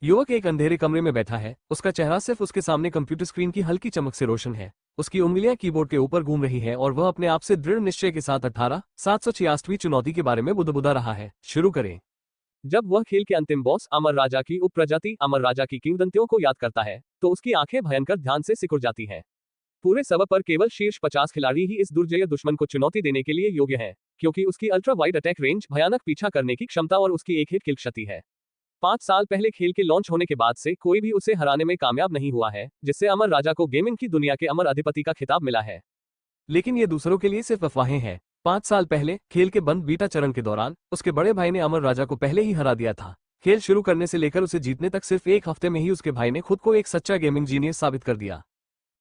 युवक एक अंधेरे कमरे में बैठा है, उसका चेहरा सिर्फ उसके सामने कंप्यूटर स्क्रीन की हल्की चमक से रोशन है। उसकी उंगलियां कीबोर्ड के ऊपर घूम रही है और वह अपने आप से दृढ़ निश्चय के साथ 18,786वीं चुनौती के बारे में बुदबुदा रहा है। शुरू करें। जब वह खेल के अंतिम बॉस अमर राजा की उपप्रजाति अमर राजा की किंवदंतियों को याद करता है तो उसकी आंखें भयंकर ध्यान से सिकुड़ जाती हैं। पूरे सब पर केवल शीर्ष 50 खिलाड़ी ही इस दुर्जय दुश्मन को चुनौती देने के लिए योग्य हैं, क्योंकि उसकी अल्ट्रा वाइड अटैक रेंज, भयानक पीछा करने की क्षमता और उसकी एक हिट किल क्षति है। 5 साल पहले खेल के लॉन्च होने के बाद से कोई भी उसे हराने में कामयाब नहीं हुआ है, जिससे अमर राजा को गेमिंग की दुनिया के अमर अधिपति का खिताब मिला है। लेकिन ये दूसरों के लिए सिर्फ अफवाहें हैं। 5 साल पहले खेल के बंद बीटा चरण के दौरान उसके बड़े भाई ने अमर राजा को पहले ही हरा दिया था। खेल शुरू करने से लेकर उसे जीतने तक सिर्फ एक हफ्ते में ही उसके भाई ने खुद को एक सच्चा गेमिंग जीनियस साबित कर दिया।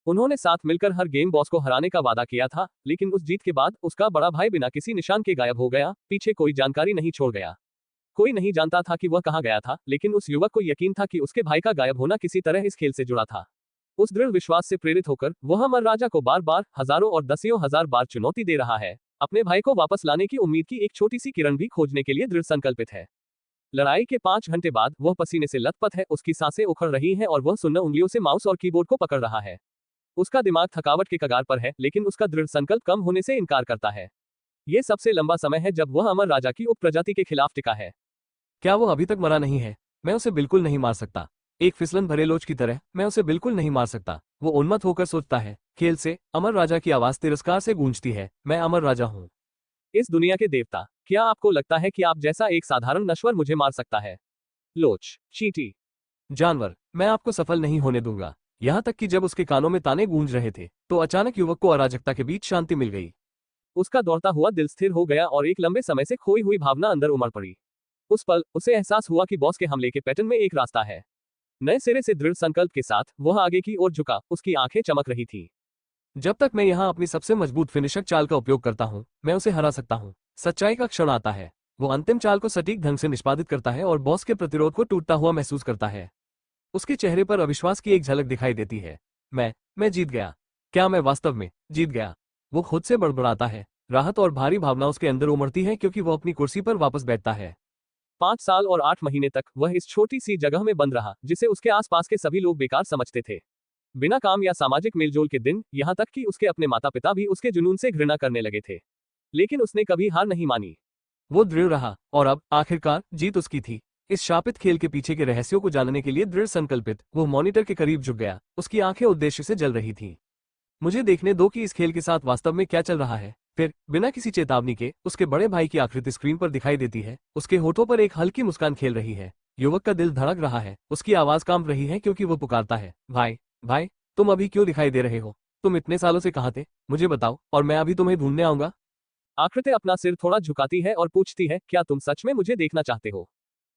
उन्होंने साथ मिलकर हर गेम बॉस को हराने का वादा किया था, लेकिन उस जीत के बाद उसका बड़ा भाई बिना किसी निशान के गायब हो गया, पीछे कोई जानकारी नहीं छोड़ गया। कोई नहीं जानता था कि वह कहां गया था, लेकिन उस युवक को यकीन था कि उसके भाई का गायब होना किसी तरह इस खेल से जुड़ा था। उस दृढ़ विश्वास से प्रेरित होकर वह अमर राजा को बार बार, हजारों और दसियों हजार बार चुनौती दे रहा है। अपने भाई को वापस लाने की उम्मीद की एक छोटी सी किरण भी खोजने के लिए दृढ़ संकल्पित है। लड़ाई के 5 घंटे बाद वह पसीने से लथपथ है, उसकी सांसें उखड़ रही हैं और वह सुन्न उंगलियों से माउस और कीबोर्ड को पकड़ रहा है। उसका दिमाग थकावट के कगार पर है, लेकिन उसका दृढ़ संकल्प कम होने से इनकार करता है। यह सबसे लंबा समय है जब वह अमर राजा की उपप्रजाति के खिलाफ टिका है। क्या वो अभी तक मरा नहीं है? मैं उसे बिल्कुल नहीं मार सकता। एक फिसलन भरे लोच की तरह मैं उसे बिल्कुल नहीं मार सकता। वो उन्मत्त होकर सोचता है। खेल से अमर राजा की आवाज तिरस्कार से गूंजती है, मैं अमर राजा हूँ, इस दुनिया के देवता। क्या आपको लगता है कि आप जैसा एक साधारण नश्वर मुझे मार सकता है? लोच, चींटी, जानवर, मैं आपको सफल नहीं होने दूंगा। यहां तक कि जब उसके कानों में ताने गूंज रहे थे तो अचानक युवक को अराजकता के बीच शांति मिल गई। उसका दौड़ता हुआ दिल स्थिर हो गया और एक लंबे समय से खोई हुई भावना अंदर उमड़ पड़ी। उस पल उसे एहसास हुआ कि बॉस के हमले के पैटर्न में एक रास्ता है। नए सिरे से दृढ़ संकल्प के साथ वह आगे की ओर झुका, उसकी आंखें चमक रही थी। जब तक मैं यहाँ अपनी सबसे मजबूत फिनिशर चाल का उपयोग करता हूँ, मैं उसे हरा सकता हूँ। सच्चाई का क्षण आता है। वो अंतिम चाल को सटीक ढंग से निष्पादित करता है और बॉस के प्रतिरोध को टूटता हुआ महसूस करता है। उसके चेहरे पर अविश्वास की एक झलक दिखाई देती है। मैं जीत गया। क्या मैं वास्तव में जीत गया? वो खुद से बड़बड़ाता है। राहत और भारी भावना उसके अंदर उमड़ती है क्योंकि वो अपनी कुर्सी पर वापस बैठता है। 5 साल और 8 महीने तक वह इस छोटी सी जगह में बंद रहा, जिसे उसके आसपास के सभी लोग बेकार समझते थे। बिना काम या सामाजिक मेलजोल के दिन, यहाँ तक कि उसके अपने माता पिता भी उसके जुनून से घृणा करने लगे थे। लेकिन उसने कभी हार नहीं मानी। वो दृढ़ रहा और अब आखिरकार जीत उसकी थी। इस शापित खेल के पीछे के रहस्यों को जानने के लिए दृढ़ संकल्पित वो मॉनिटर के करीब झुक गया। उसकी आंखें उद्देश्य से जल रही थीं। मुझे देखने दो कि इस खेल के साथ वास्तव में क्या चल रहा है। फिर बिना किसी चेतावनी के उसके बड़े भाई की आकृति स्क्रीन पर दिखाई देती है। उसके होठों पर एक हल्की मुस्कान खेल रही है। युवक का दिल धड़क रहा है। उसकी आवाज कांप रही है क्योंकि वो पुकारता है, भाई, भाई, तुम अभी क्यों दिखाई दे रहे हो? तुम इतने सालों से कहाँ थे? मुझे बताओ और मैं अभी तुम्हें ढूंढने आऊंगा। आकृति अपना सिर थोड़ा झुकाती है और पूछती है, क्या तुम सच में मुझे देखना चाहते हो?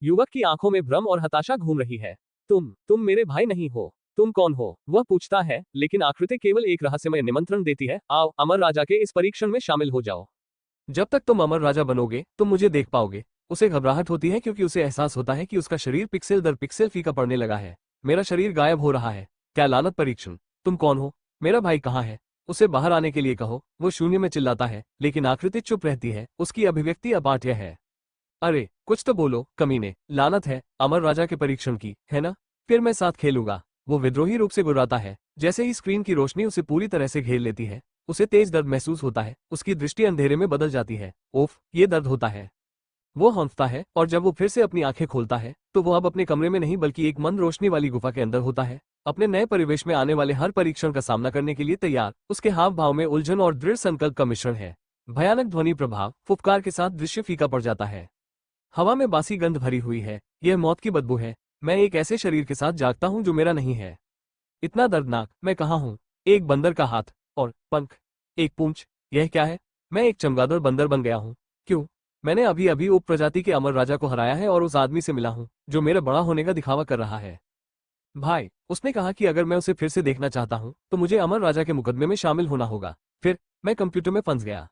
युवक की आंखों में भ्रम और हताशा घूम रही है। तुम मेरे भाई नहीं हो। तुम कौन हो? वह पूछता है, लेकिन आकृति केवल एक रहस्यमय निमंत्रण देती है, आओ अमर राजा के इस परीक्षण में शामिल हो जाओ। जब तक तुम अमर राजा बनोगे तुम मुझे देख पाओगे। उसे घबराहट होती है क्योंकि उसे एहसास होता है कि उसका शरीर पिक्सेल दर पिक्सेल फीका पड़ने लगा है। मेरा शरीर गायब हो रहा है। क्या लानत परीक्षण! तुम कौन हो? मेरा भाई कहाँ है? उसे बाहर आने के लिए कहो। वो शून्य में चिल्लाता है, लेकिन आकृति चुप रहती है। उसकी अभिव्यक्ति अपाठ्य है। अरे कुछ तो बोलो कमीने, लानत है अमर राजा के परीक्षण की, है ना? फिर मैं साथ खेलूंगा। वो विद्रोही रूप से गुर्राता है। जैसे ही स्क्रीन की रोशनी उसे पूरी तरह से घेर लेती है, उसे तेज दर्द महसूस होता है। उसकी दृष्टि अंधेरे में बदल जाती है। ओफ, ये दर्द होता है। वो हौंफता है और जब वो फिर से अपनी आंखें खोलता है तो वो अब अपने कमरे में नहीं बल्कि एक मंद रोशनी वाली गुफा के अंदर होता है। अपने नए परिवेश में आने वाले हर परीक्षण का सामना करने के लिए तैयार। उसके हाव भाव में उलझन और दृढ़ संकल्प का मिश्रण है। भयानक ध्वनि प्रभाव, फुफकार के साथ दृश्य फीका पड़ जाता है। हवा में बासी गंध भरी हुई है। यह मौत की बदबू है। मैं एक ऐसे शरीर के साथ जागता हूँ जो मेरा नहीं है। इतना दर्दनाक। मैं कहाँ हूँ? एक बंदर का हाथ और पंख, एक पूंछ। यह क्या है? मैं एक चमगादड़ बंदर बन गया हूँ। क्यों? मैंने अभी अभी उप प्रजाति के अमर राजा को हराया है और उस आदमी से मिला हूँ जो मेरे बड़ा होने का दिखावा कर रहा है। भाई, उसने कहा कि अगर मैं उसे फिर से देखना चाहता हूँ तो मुझे अमर राजा के मुकदमे में शामिल होना होगा। फिर मैं कंप्यूटर में फंस गया।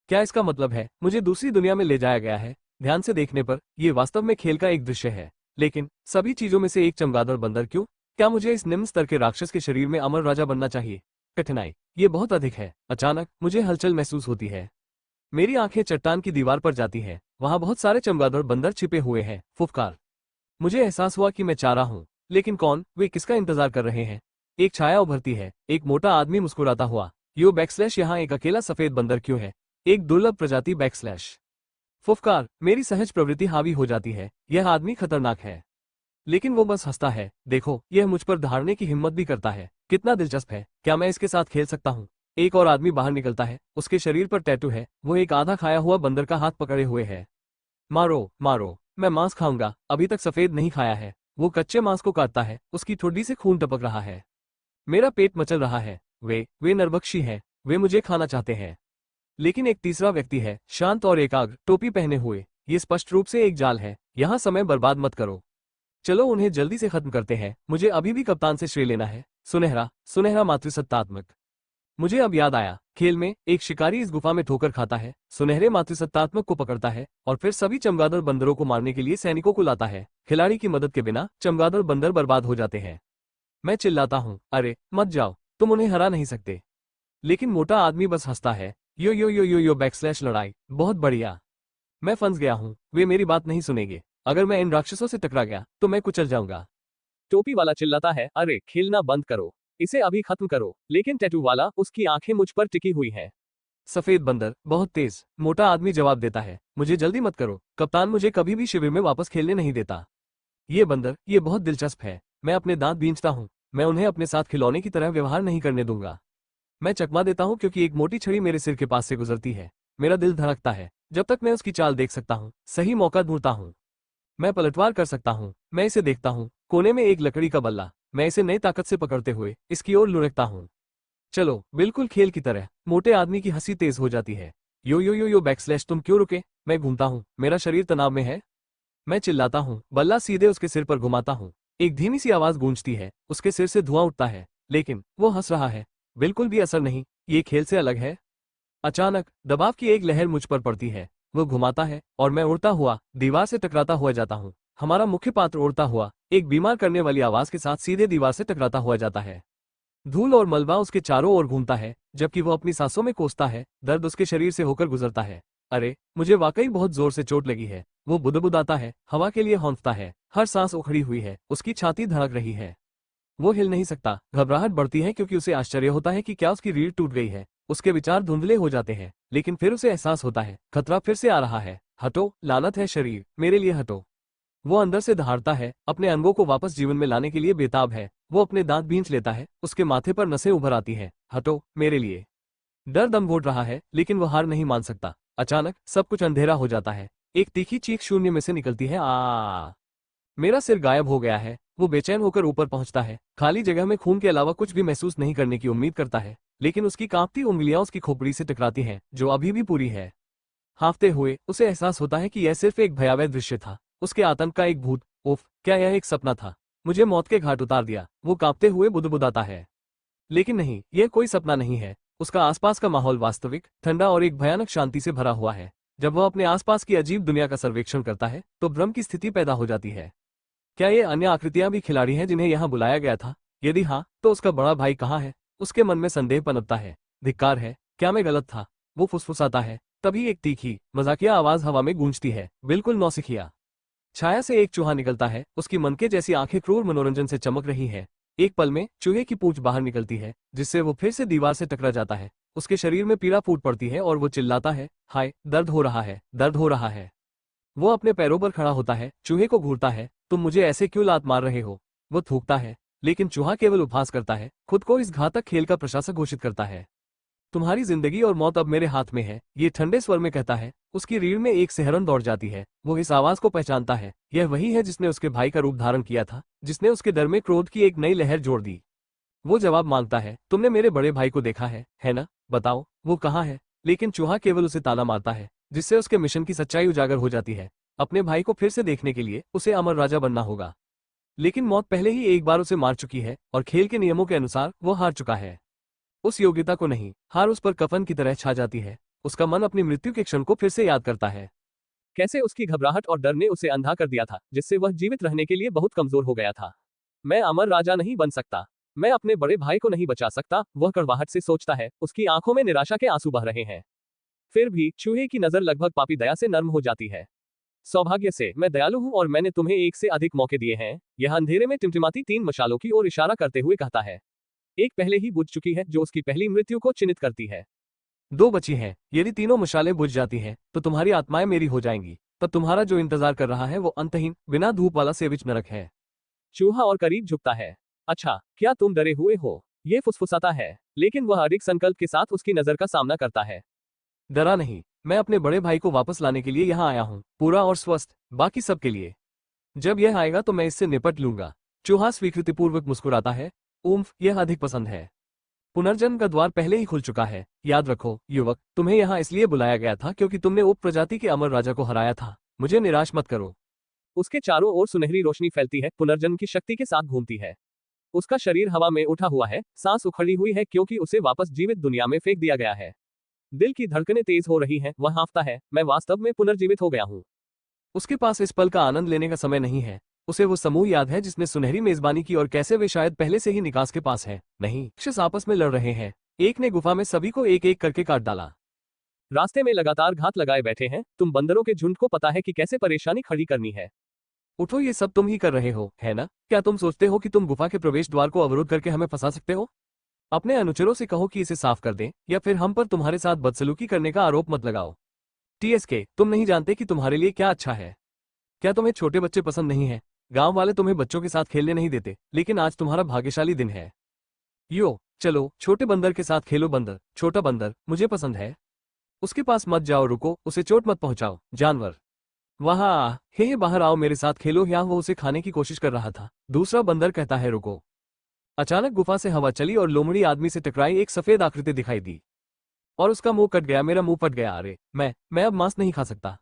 क्या इसका मतलब है मुझे दूसरी दुनिया में ले जाया गया है? ध्यान से देखने पर यह वास्तव में खेल का एक दृश्य है, लेकिन सभी चीजों में से एक चमगादड़ बंदर क्यों? क्या मुझे इस निम्न स्तर के राक्षस के शरीर में अमर राजा बनना चाहिए? कठिनाई ये बहुत अधिक है। अचानक मुझे हलचल महसूस होती है। मेरी आंखें चट्टान की दीवार पर जाती हैं। वहां बहुत सारे चमगादड़ बंदर छिपे हुए हैं। फुफकार, मुझे एहसास हुआ कि मैं चाह रहा हूँ, लेकिन कौन, वे किसका इंतजार कर रहे हैं। एक छाया उभरती है, एक मोटा आदमी मुस्कुराता हुआ। यो बैकस्लैश यहाँ एक अकेला सफेद बंदर क्यों है? एक दुर्लभ प्रजाति बैकस्लैश। फुफकार, मेरी सहज प्रवृत्ति हावी हो जाती है, यह आदमी खतरनाक है। लेकिन वो बस हंसता है। देखो, यह मुझ पर धारने की हिम्मत भी करता है। कितना दिलचस्प है, क्या मैं इसके साथ खेल सकता हूँ? एक और आदमी बाहर निकलता है, उसके शरीर पर टैटू है, वो एक आधा खाया हुआ बंदर का हाथ पकड़े हुए है। मारो मारो, मैं मांस खाऊंगा, अभी तक सफेद नहीं खाया है। वो कच्चे मांस को काटता है, उसकी ठुड्डी से खून टपक रहा है। मेरा पेट मचल रहा है। वे नरभक्षी हैं, वे मुझे खाना चाहते हैं। लेकिन एक तीसरा व्यक्ति है, शांत और एकाग्र, टोपी पहने हुए। ये स्पष्ट रूप से एक जाल है, यहाँ समय बर्बाद मत करो। चलो उन्हें जल्दी से खत्म करते हैं, मुझे अभी भी कप्तान से श्रेय लेना है। सुनहरा सुनहरा मातृसत्तात्मक। मुझे अब याद आया, खेल में एक शिकारी इस गुफा में ठोकर खाता है, सुनहरे मातृसत्तात्मक को पकड़ता है और फिर सभी चमगादड़ बंदरों को मारने के लिए सैनिकों को लाता है। खिलाड़ी की मदद के बिना चमगादड़ बंदर बर्बाद हो जाते हैं। मैं चिल्लाता हूँ, अरे मत जाओ, तुम उन्हें हरा नहीं सकते। लेकिन मोटा आदमी बस हंसता है। यो बैकस्लैश लड़ाई, बहुत बढ़िया। मैं फंस गया हूँ, वे मेरी बात नहीं सुनेंगे। अगर मैं इन राक्षसों से टकरा गया तो मैं कुचल जाऊंगा। टोपी वाला चिल्लाता है, अरे खेलना बंद करो, इसे अभी खत्म करो। लेकिन टैटू वाला, उसकी आंखें मुझ पर टिकी हुई हैं। सफेद बंदर, बहुत तेज। मोटा आदमी जवाब देता है, मुझे जल्दी मत करो, कप्तान मुझे कभी भी शिविर में वापस खेलने नहीं देता। ये बंदर, ये बहुत दिलचस्प है। मैं अपने दांत बींचता हूँ, मैं उन्हें अपने साथ खिलौने की तरह व्यवहार नहीं करने दूंगा। मैं चकमा देता हूँ क्योंकि एक मोटी छड़ी मेरे सिर के पास से गुजरती है। मेरा दिल धड़कता है जब तक मैं उसकी चाल देख सकता हूँ, सही मौका ढूंढता हूँ। मैं पलटवार कर सकता हूँ। मैं इसे देखता हूँ, कोने में एक लकड़ी का बल्ला। मैं इसे नई ताकत से पकड़ते हुए इसकी ओर लुढ़कता हूँ। चलो, बिल्कुल खेल की तरह। मोटे आदमी की हंसी तेज हो जाती है। यो बैकस्लैश, तुम क्यों रुके? मैं घूमता हूँ, मेरा शरीर तनाव में है। मैं चिल्लाता हूँ, बल्ला सीधे उसके सिर पर घुमाता हूँ। एक धीमी सी आवाज गूंजती है, उसके सिर से धुआं उठता है, लेकिन वो हंस रहा है। बिल्कुल भी असर नहीं, ये खेल से अलग है। अचानक दबाव की एक लहर मुझ पर पड़ती है, वो घुमाता है और मैं उड़ता हुआ दीवार से टकराता हुआ जाता हूँ। हमारा मुख्य पात्र उड़ता हुआ एक बीमार करने वाली आवाज के साथ सीधे दीवार से टकराता हुआ जाता है। धूल और मलबा उसके चारों ओर घूमता है, जबकि वो अपनी सांसों में कोसता है। दर्द उसके शरीर से होकर गुजरता है। अरे, मुझे वाकई बहुत जोर से चोट लगी है। वो बुदबुदाता है, हवा के लिए हौंकता है, हर सांस उखड़ी हुई है, उसकी छाती धड़क रही है। वो हिल नहीं सकता। घबराहट बढ़ती है क्योंकि उसे आश्चर्य होता है कि क्या उसकी रीढ़ टूट गई है। उसके विचार धुंधले हो जाते हैं, लेकिन फिर उसे एहसास होता है, खतरा फिर से आ रहा है। हटो, लानत है शरीर, मेरे लिए हटो। वो अंदर से दहाड़ता है, अपने अंगों को वापस जीवन में लाने के लिए बेताब है। वो अपने दांत भींच लेता है, उसके माथे पर नसें उभर आती हैं। हटो, मेरे लिए। डर दम घोट रहा है, लेकिन वो हार नहीं मान सकता। अचानक सब कुछ अंधेरा हो जाता है। एक तीखी चीख शून्य में से निकलती है, आ। मेरा सिर गायब हो गया है। वो बेचैन होकर ऊपर पहुंचता है, खाली जगह में खून के अलावा कुछ भी महसूस नहीं करने की उम्मीद करता है, लेकिन उसकी कांपती उंगलियां उसकी खोपड़ी से टकराती हैं, जो अभी भी पूरी है। हाँफते हुए उसे एहसास होता है कि यह सिर्फ एक भयावह दृश्य था, उसके आतंक का एक भूत। उफ, क्या यह एक सपना था? मुझे मौत के घाट उतार दिया। वो कांपते हुए बुदबुदाता है। लेकिन नहीं, यह कोई सपना नहीं है। उसका आसपास का माहौल वास्तविक, ठंडा और एक भयानक शांति से भरा हुआ है। जब वह अपने आसपास की अजीब दुनिया का सर्वेक्षण करता है तो भ्रम की स्थिति पैदा हो जाती है। क्या ये अन्य आकृतियां भी खिलाड़ी हैं जिन्हें यहाँ बुलाया गया था? यदि हाँ, तो उसका बड़ा भाई कहाँ है? उसके मन में संदेह पनपता है। धिक्कार है, क्या मैं गलत था? वो फुसफुसाता है। तभी एक तीखी, मजाकिया आवाज हवा में गूंजती है, बिल्कुल नौसिखिया। छाया से एक चूहा निकलता है, उसकी मनके जैसी आंखें क्रूर मनोरंजन से चमक रही है। एक पल में चूहे की पूंछ बाहर निकलती है, जिससे वो फिर से दीवार से टकरा जाता है। उसके शरीर में पीड़ा फूट पड़ती है और वो चिल्लाता है, हाय, दर्द हो रहा है, दर्द हो रहा है। वो अपने पैरों पर खड़ा होता है, चूहे को घूरता है, तुम मुझे ऐसे क्यों लात मार रहे हो? वो थूकता है, लेकिन चूहा केवल उपहास करता है, खुद को इस घातक खेल का प्रशासक घोषित करता है। तुम्हारी जिंदगी और मौत अब मेरे हाथ में है, ये ठंडे स्वर में कहता है। उसकी रीढ़ में एक सिहरन दौड़ जाती है। वो इस आवाज को पहचानता है, यह वही है जिसने उसके भाई का रूप धारण किया था, जिसने उसके डर में क्रोध की एक नई लहर जोड़ दी। वो जवाब मांगता है, तुमने मेरे बड़े भाई को देखा है ना? बताओ, वो कहाँ है? लेकिन चूहा केवल उसे ताना मारता है, जिससे उसके मिशन की सच्चाई उजागर हो जाती है। अपने भाई को फिर से देखने के लिए उसे अमर राजा बनना होगा। लेकिन मौत पहले ही एक बार उसे मार चुकी है और खेल के नियमों के अनुसार वो हार चुका है। उस योग्यता को नहीं, हार उस पर कफन की तरह छा जाती है। उसका मन अपनी मृत्यु के क्षण को फिर से याद करता है। कैसे उसकी घबराहट और डर ने उसे अंधा कर दिया था, जिससे वह जीवित रहने के लिए बहुत कमजोर हो गया था। मैं अमर राजा नहीं बन सकता। मैं अपने बड़े भाई को नहीं बचा सकता, वह कड़वाहट से सोचता है। उसकी आंखों में निराशा के आंसू बह रहे हैं। फिर भी चूहे की नजर लगभग पापी दया से नर्म हो जाती है। सौभाग्य से मैं दयालु हूं और मैंने तुम्हें एक से अधिक मौके दिए हैं, यह अंधेरे में टिमटिमाती 3 मशालों की ओर इशारा करते हुए कहता है। एक पहले ही बुझ चुकी है जो उसकी पहली मृत्यु को चिन्हित करती है। 2 बची हैं, यदि तीनों मशालें बुझ जाती हैं, तो तुम्हारी आत्माएं मेरी हो जाएंगी। तब तुम्हारा जो इंतजार कर रहा है वो अंतहीन, बिना धूप वाला सेविच नरक है। चूहा और करीब झुकता है। अच्छा, क्या तुम डरे हुए हो? ये फुसफुसाता है, लेकिन वह अडिग संकल्प के साथ उसकी नजर का सामना करता है। डरा नहीं, मैं अपने बड़े भाई को वापस लाने के लिए यहाँ आया हूँ, पूरा और स्वस्थ, बाकी सब के लिए। जब यह आएगा तो मैं इससे निपट लूंगा। चूहा स्वीकृतिपूर्वक मुस्कुराता है। उम्फ, यह अधिक पसंद है। पुनर्जन्म का द्वार पहले ही खुल चुका है। याद रखो युवक, तुम्हें यहाँ इसलिए बुलाया गया था क्योंकि तुमने उप प्रजाति के अमर राजा को हराया था। मुझे निराश मत करो। उसके चारों ओर सुनहरी रोशनी फैलती है, पुनर्जन्म की शक्ति के साथ घूमती है। उसका शरीर हवा में उठा हुआ है, सांस उखड़ी हुई है क्योंकि उसे वापस जीवित दुनिया में फेंक दिया गया है। दिल की धड़कनें तेज हो रही हैं, वह हाँफता है, मैं वास्तव में पुनर्जीवित हो गया हूँ। उसके पास इस पल का आनंद लेने का समय नहीं है। उसे वो समूह याद है जिसने सुनहरी मेजबानी की और कैसे वे शायद पहले से ही निकास के पास है। नहीं, राक्षस आपस में लड़ रहे हैं। एक ने गुफा में सभी को एक एक करके काट डाला। रास्ते में लगातार घात लगाए बैठे हैं। तुम बंदरों के झुंड को पता है कि कैसे परेशानी खड़ी करनी है। उठो, ये सब तुम ही कर रहे हो, है ना? क्या तुम सोचते हो कि तुम गुफा के प्रवेश द्वार को अवरोध करके हमें फंसा सकते हो? अपने अनुचरों से कहो कि इसे साफ कर दें, या फिर हम पर तुम्हारे साथ बदसलूकी करने का आरोप मत लगाओ। TSK, तुम नहीं जानते कि तुम्हारे लिए क्या अच्छा है। क्या तुम्हें छोटे बच्चे पसंद नहीं है? गांव वाले तुम्हें बच्चों के साथ खेलने नहीं देते, लेकिन आज तुम्हारा भाग्यशाली दिन है। यो, चलो छोटे बंदर के साथ खेलो। बंदर, छोटा बंदर, मुझे पसंद है। उसके पास मत जाओ, रुको, उसे चोट मत पहुंचाओ। जानवर, वहां हे बाहर आओ, मेरे साथ खेलो। यहाँ वो उसे खाने की कोशिश कर रहा था। दूसरा बंदर कहता है रुको। अचानक गुफा से हवा चली और लोमड़ी आदमी से टकराई एक सफेद आकृति दिखाई दी और उसका मुंह कट गया। मेरा मुंह फट गया। अरे, मैं अब मांस नहीं खा सकता।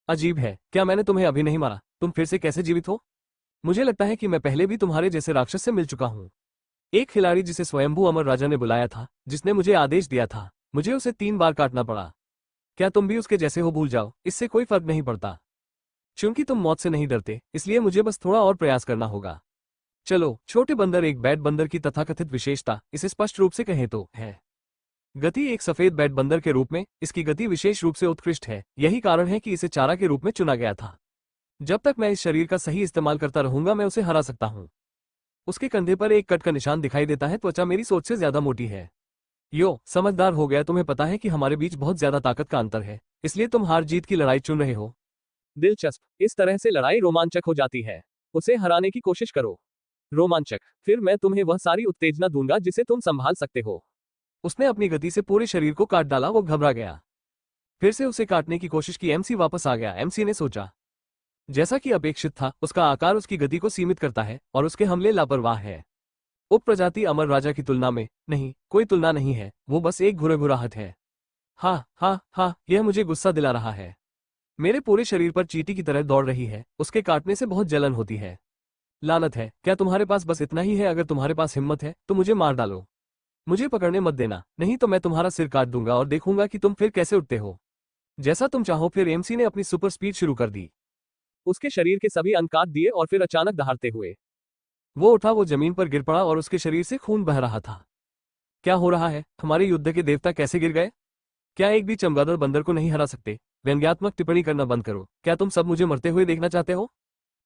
अजीब है, क्या मैंने तुम्हें अभी नहीं मारा? तुम फिर से कैसे जीवित हो? मुझे लगता है कि मैं पहले भी तुम्हारे जैसे राक्षस से मिल चुका हूँ। एक खिलाड़ी जिसे स्वयंभू अमर राजा ने बुलाया था, जिसने मुझे आदेश दिया था, मुझे उसे 3 बार काटना पड़ा। क्या तुम भी उसके जैसे हो? भूल जाओ, इससे कोई फर्क नहीं पड़ता। क्योंकि तुम मौत से नहीं डरते, इसलिए मुझे बस थोड़ा और प्रयास करना होगा। चलो छोटे बंदर, एक बैट बंदर की तथाकथित विशेषता, इसे स्पष्ट रूप से कहें तो है गति। एक सफेद बैट बंदर के रूप में इसकी गति विशेष रूप से उत्कृष्ट है। यही कारण है कि इसे चारा के रूप में चुना गया था। जब तक मैं इस शरीर का सही इस्तेमाल करता रहूंगा, मैं उसे हरा सकता हूं। उसके कंधे पर एक कट का निशान दिखाई देता है। त्वचा मेरी सोच से ज्यादा मोटी है। यो, समझदार हो गया। तुम्हें पता है कि हमारे बीच बहुत ज्यादा ताकत का अंतर है, इसलिए तुम हार जीत की लड़ाई चुन रहे हो। दिलचस्प, इस तरह से लड़ाई रोमांचक हो जाती है। उसे हराने की कोशिश करो। रोमांचक, फिर मैं तुम्हें वह सारी उत्तेजना दूंगा जिसे तुम संभाल सकते हो। उसने अपनी गति से पूरे शरीर को काट डाला। वो घबरा गया। फिर से उसे काटने की कोशिश की। MC वापस आ गया। MC ने सोचा, जैसा कि अपेक्षित था, उसका आकार उसकी गति को सीमित करता है और उसके हमले लापरवाह है। उप प्रजाति अमर राजा की तुलना में नहीं, कोई तुलना नहीं है। वो बस एक घुरघुराहट है। हाँ हाँ हाँ, यह मुझे गुस्सा दिला रहा है। मेरे पूरे शरीर पर चींटी की तरह दौड़ रही है। उसके काटने से बहुत जलन होती है। लानत है, क्या तुम्हारे पास बस इतना ही है? अगर तुम्हारे पास हिम्मत है तो मुझे मार डालो। मुझे पकड़ने मत देना, नहीं तो मैं तुम्हारा सिर काट दूंगा और देखूंगा कि तुम फिर कैसे उठते हो। जैसा तुम चाहो। फिर MC ने अपनी सुपर स्पीड शुरू कर दी। उसके शरीर के सभी अंग काट दिए और फिर अचानक दहाड़ते हुए वो उठा। वो जमीन पर गिर पड़ा और उसके शरीर से खून बह रहा था। क्या हो रहा है? हमारे युद्ध के देवता कैसे गिर गए? क्या एक भी चमगादड़ बंदर को नहीं हरा सकते? व्यंग्यात्मक टिप्पणी करना बंद करो। क्या तुम सब मुझे मरते हुए देखना चाहते हो?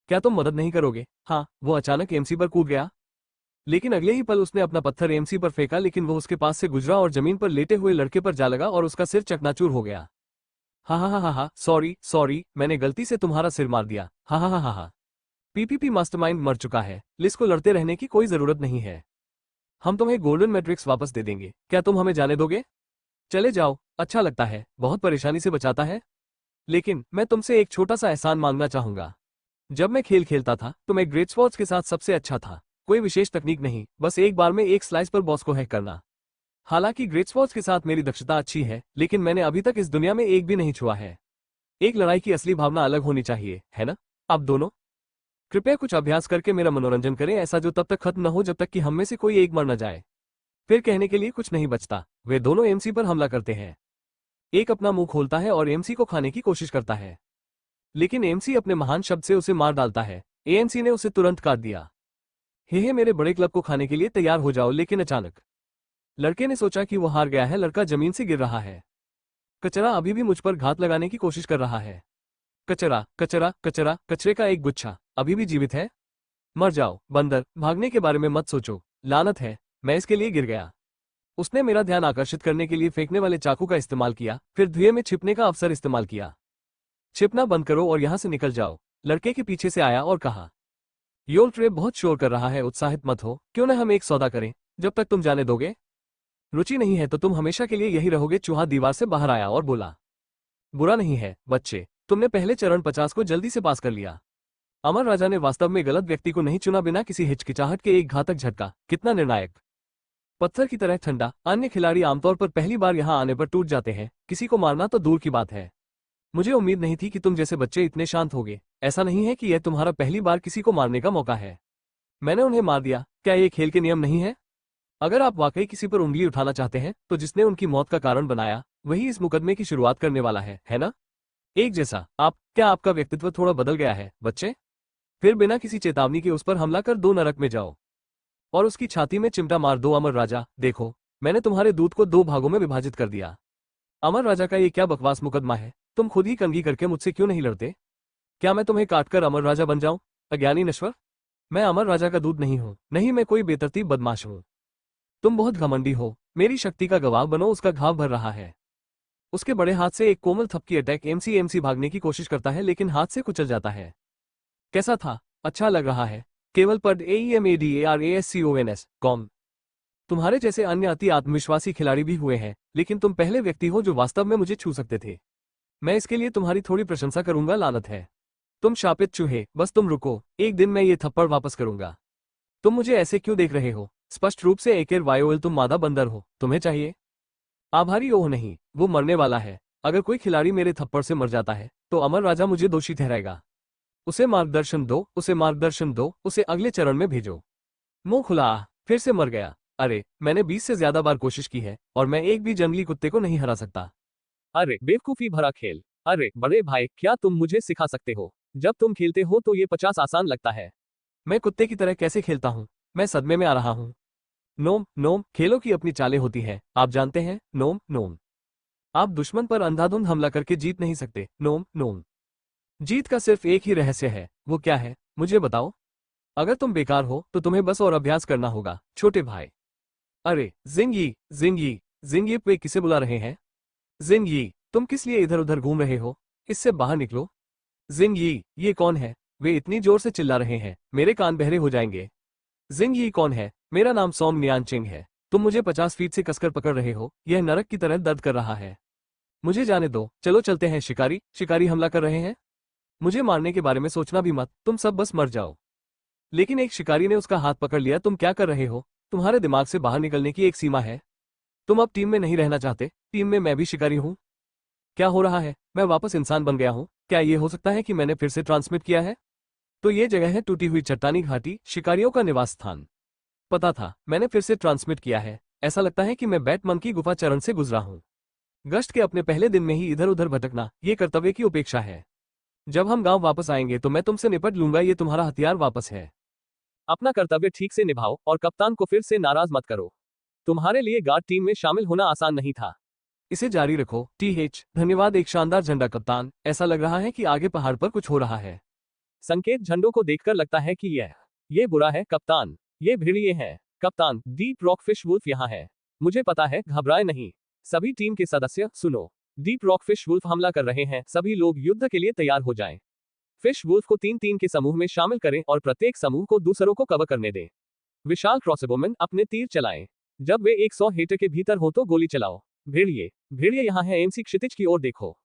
क्या तुम मदद नहीं करोगे? हाँ, वो अचानक MC पर कूद गया, लेकिन अगले ही पल उसने अपना पत्थर MC पर फेंका, लेकिन वो उसके पास से गुजरा और जमीन पर लेटे हुए लड़के पर जा लगा और उसका सिर चकनाचूर हो गया। हा हा हा हा, सॉरी सॉरी, मैंने गलती से तुम्हारा सिर मार दिया। हा हा हा हा। PPP मास्टरमाइंड मर चुका है। लिस को लड़ते रहने की कोई जरूरत नहीं है। हम तुम्हें गोल्डन मैट्रिक्स वापस दे देंगे। क्या तुम हमें जाने दोगे? चले जाओ। अच्छा लगता है, बहुत परेशानी से बचाता है। लेकिन मैं तुमसे एक छोटा सा एहसान मांगना चाहूंगा। जब मैं खेल खेलता था तो मैं ग्रेट स्वॉर्ड्स के साथ सबसे अच्छा था। कोई विशेष तकनीक नहीं, बस एक बार में एक स्लाइस पर बॉस को हैक करना। हालांकि ग्रेट स्वॉर्ड्स के साथ मेरी दक्षता अच्छी है, लेकिन मैंने अभी तक इस दुनिया में एक भी नहीं छुआ है। एक लड़ाई की असली भावना अलग होनी चाहिए, है ना? आप दोनों कृपया कुछ अभ्यास करके मेरा मनोरंजन करें, ऐसा जो तब तक खत्म न हो जब तक कि हम में से कोई एक मर न जाए। फिर कहने के लिए कुछ नहीं बचता। वे दोनों MC पर हमला करते हैं। एक अपना मुंह खोलता है और MC को खाने की कोशिश करता है, लेकिन MC अपने महान शब्द से उसे मार डालता है। ANC ने उसे तुरंत काट दिया। हे मेरे बड़े क्लब को खाने के लिए तैयार हो जाओ। लेकिन अचानक लड़के ने सोचा कि वो हार गया है। लड़का जमीन से गिर रहा है। कचरा अभी भी मुझ पर घात लगाने की कोशिश कर रहा है। कचरा कचरा कचरा, कचरे का एक गुच्छा, अभी भी जीवित है? मर जाओ बंदर, भागने के बारे में मत सोचो, लानत है, मैं इसके लिए गिर गया। उसने मेरा ध्यान आकर्षित करने के लिए फेंकने वाले चाकू का इस्तेमाल किया, फिर धुएं में छिपने का अवसर इस्तेमाल किया। छिपना बंद करो और यहां से निकल जाओ, लड़के के पीछे से आया और कहा। योल्ट्रे बहुत शोर कर रहा है, उत्साहित मत हो, क्यों न हम एक सौदा करें, जब तक तुम जाने दोगे। रुचि नहीं है तो तुम हमेशा के लिए यही रहोगे। चूहा दीवार से बाहर आया और बोला, बुरा नहीं है बच्चे, तुमने पहले चरण 50 को जल्दी से पास कर लिया। अमर राजा ने वास्तव में गलत व्यक्ति को नहीं चुना, बिना किसी हिचकिचाहट के एक घातक झटका, कितना निर्णायक। पत्थर की तरह ठंडा। अन्य खिलाड़ी आमतौर पर पहली बार यहां आने पर टूट जाते हैं, किसी को मारना तो दूर की बात है। मुझे उम्मीद नहीं थी कि तुम जैसे बच्चे इतने शांत होगे। ऐसा नहीं है कि यह तुम्हारा पहली बार किसी को मारने का मौका है। मैंने उन्हें मार दिया, क्या ये खेल के नियम नहीं है? अगर आप वाकई किसी पर उंगली उठाना चाहते हैं तो जिसने उनकी मौत का कारण बनाया वही इस मुकदमे की शुरुआत करने वाला है ना? एक जैसा। क्या आपका व्यक्तित्व थोड़ा बदल गया है बच्चे? फिर बिना किसी चेतावनी के उस पर हमला कर दो, नरक में जाओ और उसकी छाती में चिमटा मार दो। अमर राजा, देखो, मैंने तुम्हारे दूध को 2 भागों में विभाजित कर दिया। अमर राजा का ये क्या बकवास मुकदमा है? तुम खुद ही कंघी करके मुझसे क्यों नहीं लड़ते? क्या मैं तुम्हें काटकर अमर राजा बन जाऊं? अज्ञानी नश्वर, मैं अमर राजा का दूध नहीं हूं, नहीं मैं कोई बेतरतीब बदमाश हूं। तुम बहुत घमंडी हो, मेरी शक्ति का गवाह बनो। उसका घाव भर रहा है। उसके बड़े हाथ से एक कोमल थपकी अटैक। एमसी भागने की कोशिश करता है लेकिन हाथ से कुचल जाता है। कैसा था? अच्छा लग रहा है। केवल पद AEMADARASCONS कॉम। तुम्हारे जैसे अन्य अति आत्मविश्वासी खिलाड़ी भी हुए हैं, लेकिन तुम पहले व्यक्ति हो जो वास्तव में मुझे छू सकते थे। मैं इसके लिए तुम्हारी थोड़ी प्रशंसा करूंगा। लानत है, तुम शापित चूहे, बस तुम रुको, एक दिन मैं ये थप्पड़ वापस करूंगा। तुम मुझे ऐसे क्यों देख रहे हो? स्पष्ट रूप से एकेर वायोल, तुम मादा बंदर हो, तुम्हें चाहिए। आभारी? ओह नहीं, वो मरने वाला है। अगर कोई खिलाड़ी मेरे थप्पड़ से मर जाता है तो अमर राजा मुझे दोषी ठहराएगा। उसे मार्गदर्शन दो, उसे मार्गदर्शन दो, उसे अगले चरण में भेजो। मुंह खुला। फिर से मर गया। अरे, मैंने 20 से ज्यादा बार कोशिश की है और मैं एक भी जंगली कुत्ते को नहीं हरा सकता। अरे बेवकूफी भरा खेल। अरे बड़े भाई, क्या तुम मुझे सिखा सकते हो? जब तुम खेलते हो तो ये 50 आसान लगता है। मैं कुत्ते की तरह कैसे खेलता हूँ? मैं सदमे में आ रहा हूँ। नोम नोम, खेलों की अपनी चालें होती हैं, आप जानते हैं। नोम नोम, आप दुश्मन पर अंधाधुंध हमला करके जीत नहीं सकते। नोम नोम, जीत का सिर्फ एक ही रहस्य है। वो क्या है? मुझे बताओ। अगर तुम बेकार हो तो तुम्हें बस और अभ्यास करना होगा, छोटे भाई। अरे जिंगी जिंगी जिंगी, वे किसे बुला रहे हैं? जिंगी, तुम किस लिए इधर उधर घूम रहे हो? इससे बाहर निकलो। जिंगी, ये कौन है? वे इतनी जोर से चिल्ला रहे हैं, मेरे कान बहरे हो जाएंगे। जिंगी कौन है? मेरा नाम सोम नियानचिंग है। तुम मुझे 50 फीट से कसकर पकड़ रहे हो, यह नरक की तरह दर्द कर रहा है। मुझे जाने दो, चलो चलते हैं। शिकारी शिकारी हमला कर रहे हैं। मुझे मारने के बारे में सोचना भी मत, तुम सब बस मर जाओ। लेकिन एक शिकारी ने उसका हाथ पकड़ लिया। तुम क्या कर रहे हो? तुम्हारे दिमाग से बाहर निकलने की एक सीमा है। तुम अब टीम में नहीं रहना चाहते? टीम में मैं भी शिकारी हूं। क्या हो रहा है? मैं वापस इंसान बन गया हूं। क्या ये हो सकता है कि मैंने फिर से ट्रांसमिट किया है? तो ये जगह है टूटी हुई चट्टानी घाटी, शिकारियों का निवास स्थान। पता था, मैंने फिर से ट्रांसमिट किया है। ऐसा लगता है कि मैं बैटमन की गुफा चरण से गुजरा हूं। गश्त के अपने पहले दिन में ही इधर उधर भटकना, ये कर्तव्य की उपेक्षा है। जब हम गांव वापस आएंगे तो मैं तुमसे निपट लूंगा। ये तुम्हारा हथियार वापस है। अपना कर्तव्य ठीक से निभाओ और कप्तान को फिर से नाराज मत करो। तुम्हारे लिए गार्ड टीम में शामिल होना आसान नहीं था। इसे जारी रखो। धन्यवाद। एक शानदार झंडा कप्तान। ऐसा लग रहा है कि आगे पहाड़ पर कुछ हो रहा है। संकेत झंडों को देखकर लगता है कि ये बुरा है कप्तान। ये भेड़िए हैं कप्तान। डीप रॉकफिश वुल्फ यहाँ है। मुझे पता है, घबराए नहीं। सभी टीम के सदस्य सुनो, डीप रॉकफिश वुल्फ हमला कर रहे हैं। सभी लोग युद्ध के लिए तैयार हो जाएं। फिश वुल्फ को 3-3 के समूह में शामिल करें और प्रत्येक समूह को दूसरों को कवर करने दें। विशाल क्रॉसबोमेन अपने तीर चलाएं। जब वे 100 मीटर के भीतर हो तो गोली चलाओ। भेड़िए भेड़िए यहाँ है। एमसी क्षितिज की ओर देखो।